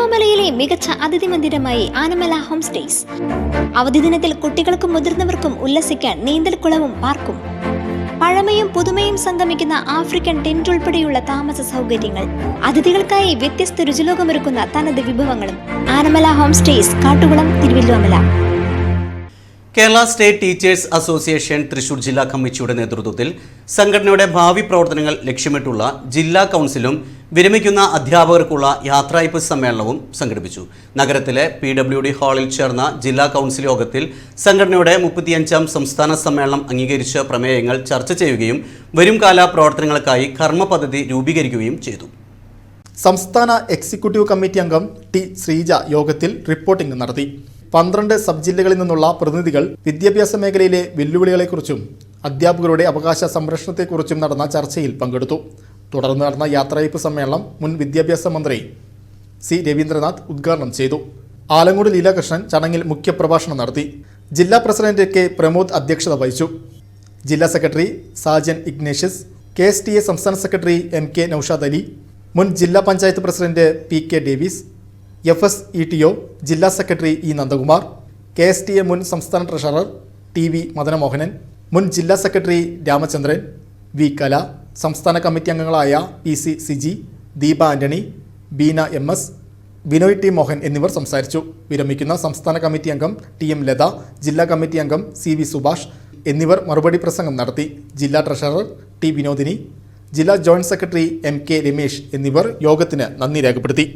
തിരുവല്ലോമലയിലെ മികച്ച അതിഥി മന്ദിരമായി Anamala home stays. അവധി ദിനത്തിൽ കുട്ടികൾക്കും മുതിർന്നവർക്കും ഉല്ലസിക്കാൻ നീന്തൽക്കുളവും പാർക്കും. പഴമയും പുതുമയും സംഗമിക്കുന്ന ആഫ്രിക്കൻ ടെന്റ് ഉൾപ്പെടെയുള്ള താമസ സൗകര്യങ്ങൾ, അതിഥികൾക്കായി വ്യത്യസ്ത രുചിലോകമൊരുക്കുന്ന തനത് വിഭവങ്ങളും. Anamala home stays, Kattukulam, Thiruvillwamala. Kerala state teachers association Thrissur ജില്ലാ കമ്മിറ്റിയുടെ നേതൃത്വത്തിൽ സംഘടനയുടെ ഭാവി പ്രവർത്തനങ്ങൾ ലക്ഷ്യമിട്ടുള്ള ജില്ലാ കൗൺസിലും വിരമിക്കുന്ന അധ്യാപകർക്കുള്ള യാത്രയയപ്പ് സമ്മേളനവും സംഘടിപ്പിച്ചു. നഗരത്തിലെ PWD ഹാളിൽ ചേർന്ന ജില്ലാ കൗൺസിൽ യോഗത്തിൽ സംഘടനയുടെ 35ാം സംസ്ഥാന സമ്മേളനം അംഗീകരിച്ച പ്രമേയങ്ങൾ ചർച്ച ചെയ്യുകയും വരും കാല പ്രവർത്തനങ്ങൾക്കായി കർമ്മ പദ്ധതി രൂപീകരിക്കുകയും ചെയ്തു. സംസ്ഥാന എക്സിക്യൂട്ടീവ് കമ്മിറ്റി അംഗം ടി ശ്രീജ യോഗത്തിൽ റിപ്പോർട്ടിംഗ് നടത്തി. 12 സബ് ജില്ലകളിൽ നിന്നുള്ള പ്രതിനിധികൾ വിദ്യാഭ്യാസ മേഖലയിലെ വെല്ലുവിളികളെക്കുറിച്ചും അധ്യാപകരുടെ അവകാശ സംരക്ഷണത്തെക്കുറിച്ചും നടന്ന ചർച്ചയിൽ പങ്കെടുത്തു. തുടർന്ന് നടന്ന യാത്രയയപ്പ് സമ്മേളനം മുൻ വിദ്യാഭ്യാസ മന്ത്രി സി രവീന്ദ്രനാഥ് ഉദ്ഘാടനം ചെയ്തു. ആലങ്കോട് ലീലാകൃഷ്ണൻ ചടങ്ങിൽ മുഖ്യപ്രഭാഷണം നടത്തി. ജില്ലാ പ്രസിഡന്റ് കെ പ്രമോദ് അധ്യക്ഷത വഹിച്ചു. ജില്ലാ സെക്രട്ടറി സാജൻ ഇഗ്നേഷ്യസ്, KSTA സംസ്ഥാന സെക്രട്ടറി MK നൌഷാദ് അലി, മുൻ ജില്ലാ panchayat president PK Davis, FSETO ജില്ലാ സെക്രട്ടറി E നന്ദകുമാർ, KSTA മുൻ സംസ്ഥാന ട്രഷറർ TV മദനമോഹനൻ, മുൻ ജില്ലാ സെക്രട്ടറി രാമചന്ദ്രൻ, V കല, സംസ്ഥാന കമ്മിറ്റി അംഗങ്ങളായ PC Siji, Deepa Antony, Beena MS, Binoy T Mohan എന്നിവർ സംസാരിച്ചു. വിരമിക്കുന്ന സംസ്ഥാന കമ്മിറ്റി അംഗം TM ലത, ജില്ലാ കമ്മിറ്റി അംഗം CV സുഭാഷ് എന്നിവർ മറുപടി പ്രസംഗം നടത്തി. ജില്ലാ ട്രഷറർ T വിനോദിനി, ജില്ലാ ജോയിന്റ് സെക്രട്ടറി MK രമേശ് എന്നിവർ യോഗത്തിന് നന്ദി രേഖപ്പെടുത്തി.